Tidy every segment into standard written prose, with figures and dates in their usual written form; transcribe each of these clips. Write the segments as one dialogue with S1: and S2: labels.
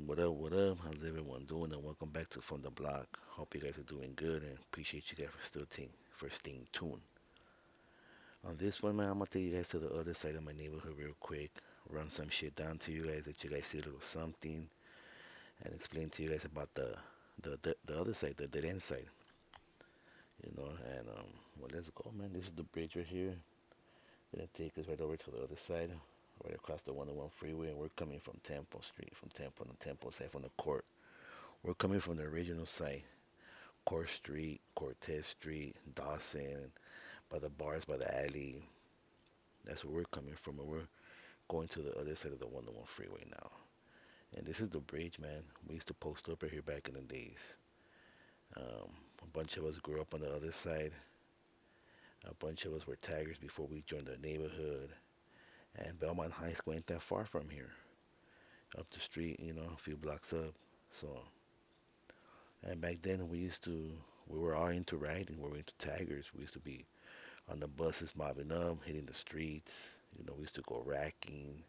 S1: What up, what up? How's everyone doing? And welcome back to From the Block. Hope you guys are doing good and appreciate you guys for staying tuned. On this one, man, I'm gonna take you guys to the other side of my neighborhood real quick, run some shit down to you guys, that you guys see a little something, and explain to you guys about the other side, the dead end side, well, let's go, man. This is the bridge right here. Gonna take us right over to the other side, right across the 101 freeway, and we're coming from Temple Street, from Temple, the Temple side, from the court. We're coming from the original site. Court Street, Cortez Street, Dawson, by the bars, by the alley. That's where we're coming from, and we're going to the other side of the 101 freeway now. And this is the bridge, man. We used to post up right here back in the days. A bunch of us grew up on the other side. A bunch of us were taggers before we joined the neighborhood. And Belmont High School ain't that far from here. Up the street, a few blocks up. So, and back then we were all into riding. We were into taggers. We used to be on the buses mobbing up, hitting the streets. We used to go racking.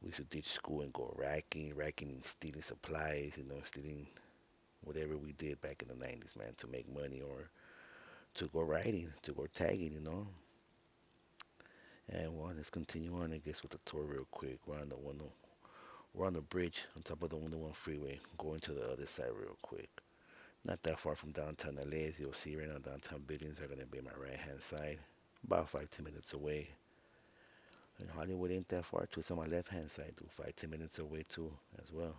S1: We used to ditch school and go racking and stealing supplies, stealing whatever we did back in the 90s, man, to make money or to go riding, to go tagging. And well, let's continue on, I guess, with the tour real quick. We're on the bridge on top of the 101 freeway, going to the other side real quick. Not that far from downtown LA, as you'll see right now. Downtown buildings are gonna be my right hand side, about 5-10 minutes away. And Hollywood ain't that far too. It's on my left hand side too, 5-10 minutes away too as well.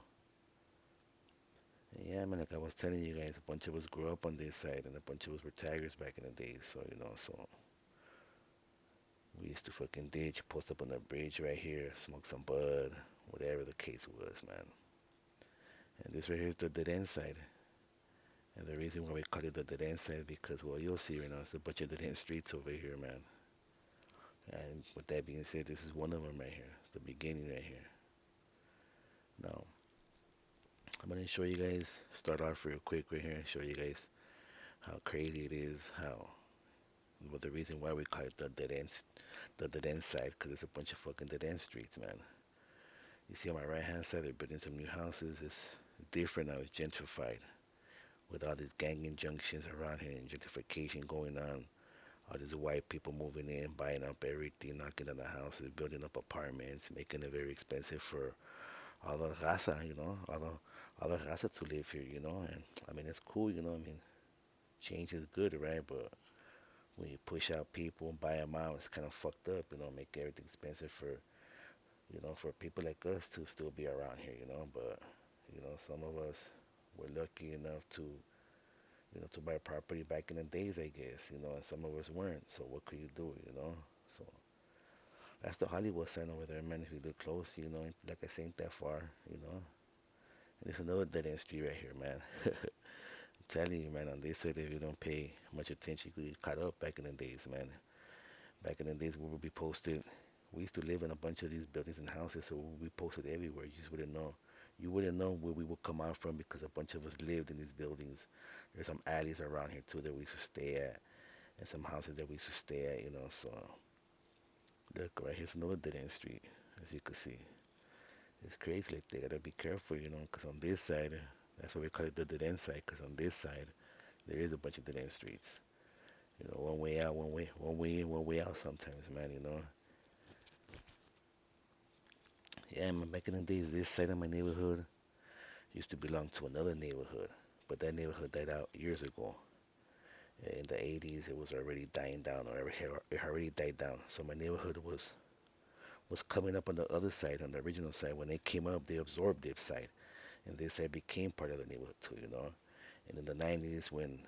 S1: And yeah, man, like I was telling you guys, a bunch of us grew up on this side, and a bunch of us were taggers back in the days. So we used to fucking ditch, post up on the bridge right here, smoke some bud, whatever the case was, man. And this right here is the dead end side. And the reason why we call it the dead end side is because, well, you'll see right now, it's a bunch of dead end streets over here, man. And with that being said, this is one of them right here. It's the beginning right here. Now, I'm gonna show you guys, start off real quick right here, and show you guys how crazy it is, well, the reason why we call it the dead end side, because it's a bunch of fucking dead end streets, man. You see on my right hand side, they're building some new houses. It's different now, it's gentrified. With all these gang injunctions around here and gentrification going on, all these white people moving in, buying up everything, knocking down the houses, building up apartments, making it very expensive for all the raza, all the raza to live here, And I mean, it's cool, I mean, change is good, right? But when you push out people and buy them out, it's kind of fucked up, make everything expensive for people like us to still be around here. But, some of us were lucky enough to buy property back in the days, I guess, and some of us weren't. So what could you do? So that's the Hollywood sign over there, man. If you look close, like I say, ain't that far. And it's another dead end street right here, man. I'm telling you, man, on this side, if you don't pay much attention, you could get caught up back in the days, man. Back in the days, we would be posted. We used to live in a bunch of these buildings and houses, so we would be posted everywhere. You just wouldn't know. You wouldn't know where we would come out from because a bunch of us lived in these buildings. There's some alleys around here too that we used to stay at, and some houses that we used to stay at. So look, right here's another dead end street, as you can see. It's crazy. Like they gotta be careful, because on this side, that's why we call it the dead end side. Because on this side, there is a bunch of dead end streets. One way out, one way in, one way out. Sometimes, man. Yeah, man. Back in the days, this side of my neighborhood used to belong to another neighborhood, but that neighborhood died out years ago. In the 80s, it was already dying down, or it already died down. So my neighborhood was coming up on the other side, on the original side. When they came up, they absorbed this side, and this side became part of the neighborhood too. And in the 90s, when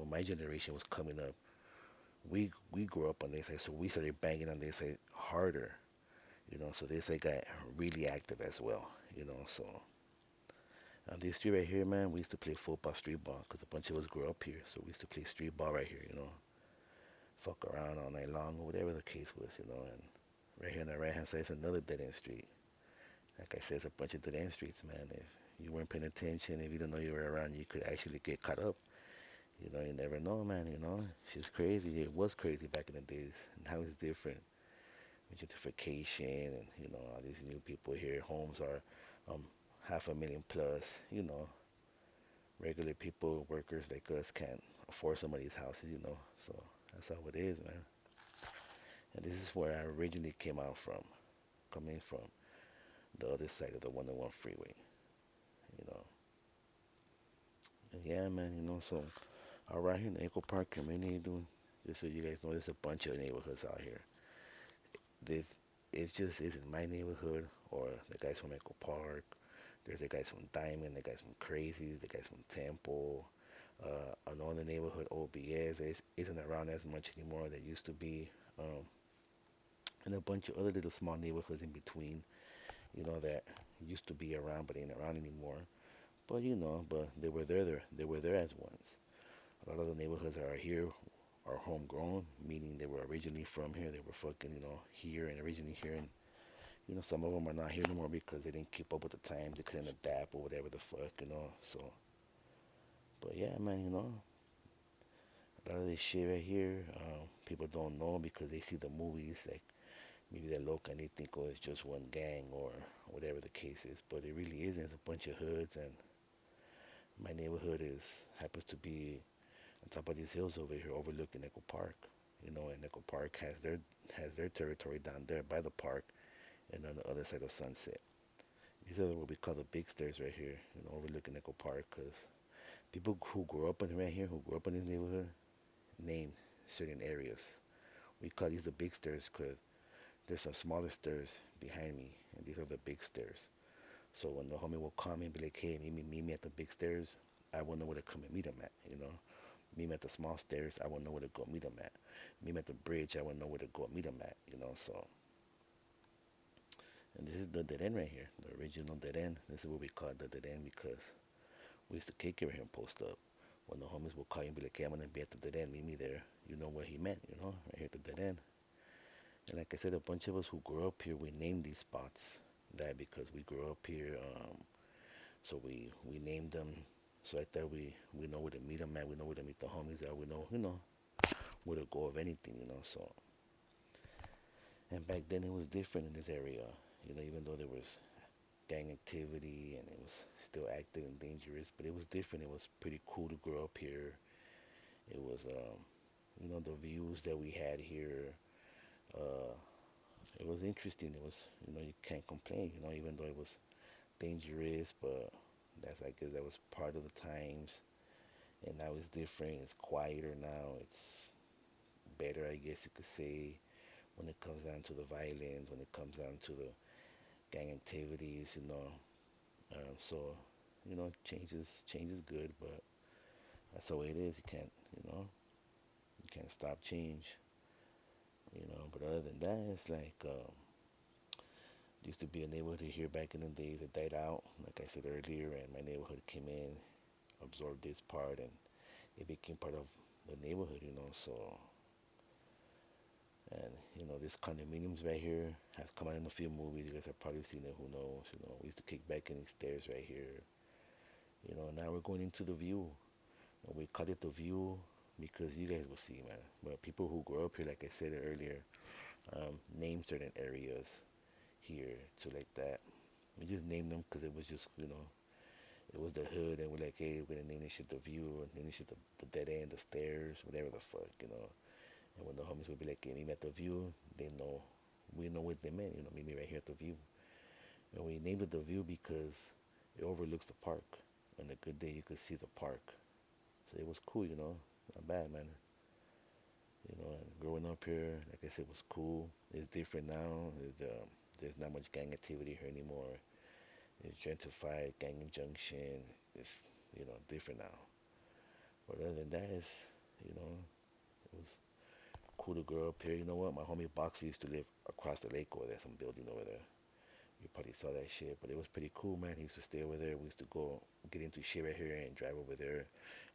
S1: my generation was coming up, we grew up on this side, so we started banging on this side harder. So this side got really active as well. So on this street right here, man, we used to play football, street ball, because a bunch of us grew up here. So we used to play street ball right here. Fuck around all night long, or whatever the case was. And right here on the right hand side is another dead end street. Like I said, it's a bunch of dead end streets, man. If you weren't paying attention, if you didn't know you were around, you could actually get caught up. You never know, man. She's crazy. It was crazy back in the days. Now it's different. With gentrification and all these new people here, homes are um half a million plus. Regular people, workers like us can't afford some of these houses. So that's how it is, man. And this is where I originally came out from, coming from the other side of the 101 freeway. You know, and yeah, man. So around here in the Echo Park community, dude, just so you guys know, there's a bunch of neighborhoods out here. This it just isn't my neighborhood or the guys from Echo Park. There's the guys from Diamond, the guys from Crazies, the guys from Temple. Another neighborhood, OBS, isn't around as much anymore. There used to be, and a bunch of other little small neighborhoods in between. That used to be around, but ain't around anymore. But they were there as once. A lot of the neighborhoods that are here are homegrown, meaning they were originally from here. They were fucking, here and originally here. And, some of them are not here anymore because they didn't keep up with the times. They couldn't adapt or whatever the fuck. So, but yeah, man, a lot of this shit right here, people don't know because they see the movies, like maybe they look and they think, oh, it's just one gang or whatever the case is. But it really isn't. It's a bunch of hoods, and my neighborhood happens to be on top of these hills over here overlooking Echo Park. And Echo Park has their territory down there by the park and on the other side of Sunset. These are what we call the big stairs right here, overlooking Echo Park, because people who grew up in right here, who grew up in this neighborhood, name certain areas. We call these the big stairs because there's some smaller stairs behind me, and these are the big stairs. So when the homie will call me and be like, hey, meet me at the big stairs, I will know where to come and meet him at. Meet him at the small stairs, I will know where to go meet him at. Meet him at the bridge, I will know where to go meet him at. So, and this is the dead end right here, the original dead end. This is what we call the dead end because we used to kick it right here and post up. When the homies will call you and be like, hey, I'm gonna be at the dead end, meet me there. You know what he meant, right here at the dead end. And like I said, a bunch of us who grew up here, we named these spots that because we grew up here. So we named them so like that we know where to meet them at. We know where to meet the homies at. We know where to go of anything. So and back then it was different in this area. Even though there was gang activity and it was still active and dangerous, but it was different. It was pretty cool to grow up here. It was the views that we had here. Uh, it was interesting. It was you can't complain. Even though it was dangerous, but I guess that was part of the times. And now it's different. It's quieter now. It's better, I guess you could say, when it comes down to the violence, when it comes down to the gang activities. So, change is good, but that's the way it is. You can't stop change. But other than that, it's like used to be a neighborhood here back in the days that died out, like I said earlier, and my neighborhood came in, absorbed this part, and it became part of the neighborhood. So, and this condominiums right here has come out in a few movies. You guys have probably seen it. Who knows? We used to kick back in these stairs right here. Now we're going into the view, and we call it the view because you guys will see, man. But people who grow up here, like I said earlier, name certain areas here to like that. We just named them because it was just it was the hood, and we're like, hey, we're gonna name this shit the view, name this shit the dead end, the stairs, whatever the fuck. And when the homies would be like, hey, meet me at the view, we know what they meant, meet me right here at the view. And we named it the view because it overlooks the park. On a good day, you could see the park. So it was cool. Not bad, man. And growing up here, like I said, was cool. It's different now. There's not much gang activity here anymore. It's gentrified, gang injunction. It's, different now. But other than that, it was cool to grow up here. You know what? My homie Boxer used to live across the lake over there, some building over there. You probably saw that shit, but it was pretty cool, man. He used to stay over there. We used to go get into shit right here and drive over there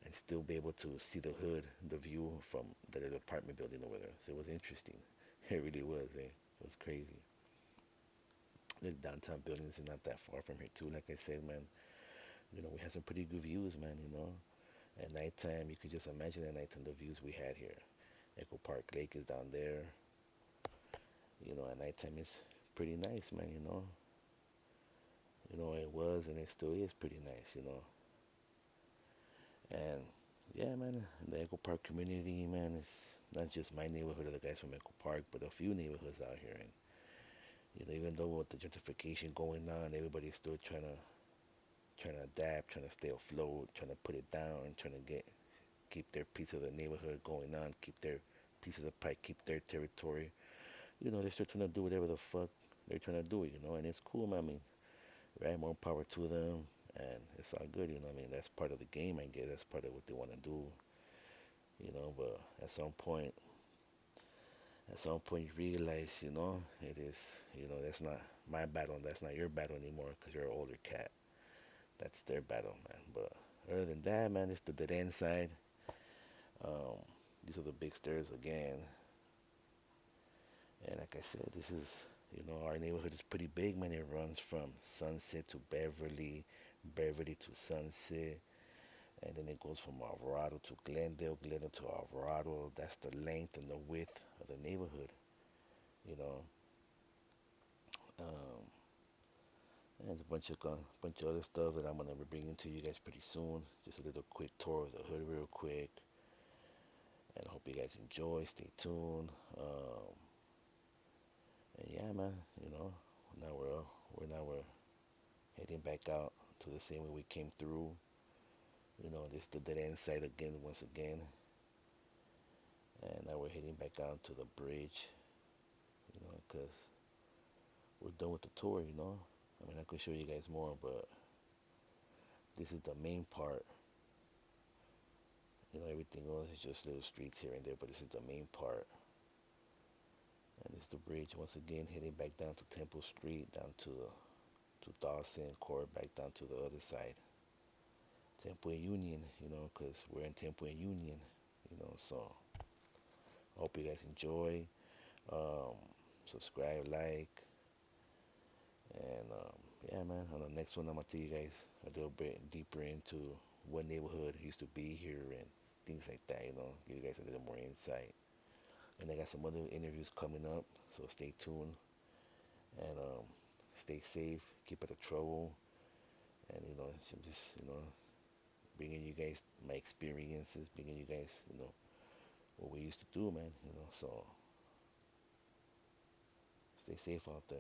S1: and still be able to see the hood, the view from the little apartment building over there. So it was interesting. It really was, eh? It was crazy. The downtown buildings are not that far from here, too. Like I said, man, we had some pretty good views, man. At nighttime, you could just imagine at nighttime the views we had here. Echo Park Lake is down there. At nighttime it's pretty nice, man. It was and it still is pretty nice. And yeah, man, the Echo Park community, man, it's not just my neighborhood or the guys from Echo Park, but a few neighborhoods out here. And even though with the gentrification going on, everybody's still trying to adapt, trying to stay afloat, trying to put it down, and trying to keep their piece of the neighborhood going on, keep their piece of the pie, keep their territory. They're still trying to do whatever the fuck they're trying to do, and it's cool, man. I mean, right, more power to them, and it's all good. I mean, that's part of the game, I guess. That's part of what they want to do. But at some point, you realize, it is, that's not my battle, that's not your battle anymore, because you're an older cat. That's their battle, man. But other than that, man, it's the dead end side. Um, these are the big stairs again. And like I said, our neighborhood is pretty big, man. It runs from Sunset to Beverly, Beverly to Sunset, and then it goes from Alvarado to Glendale, Glendale to Alvarado. That's the length and the width of the neighborhood, you know. Um, and there's a bunch of other stuff that I'm gonna be bringing to you guys pretty soon. Just a little quick tour of the hood, real quick, and I hope you guys enjoy. Stay tuned. And yeah, man, now we're heading back out to the same way we came through. This the dead end side again, once again, and now we're heading back out to the bridge. Because we're done with the tour. I mean, I could show you guys more, but this is the main part. Everything else is just little streets here and there, but this is the main part. And it's the bridge once again, heading back down to Temple Street, down to Dawson Court, back down to the other side, Temple and Union. Because we're in Temple and Union. So I hope you guys enjoy. Um, Subscribe, like, and yeah, man. On the next one, I'm gonna tell you guys a little bit deeper into what neighborhood used to be here and things like that. Give you guys a little more insight. And I got some other interviews coming up, so stay tuned and stay safe, keep out of trouble, and I'm just bringing you guys my experiences, bringing you guys what we used to do, man. So stay safe out there.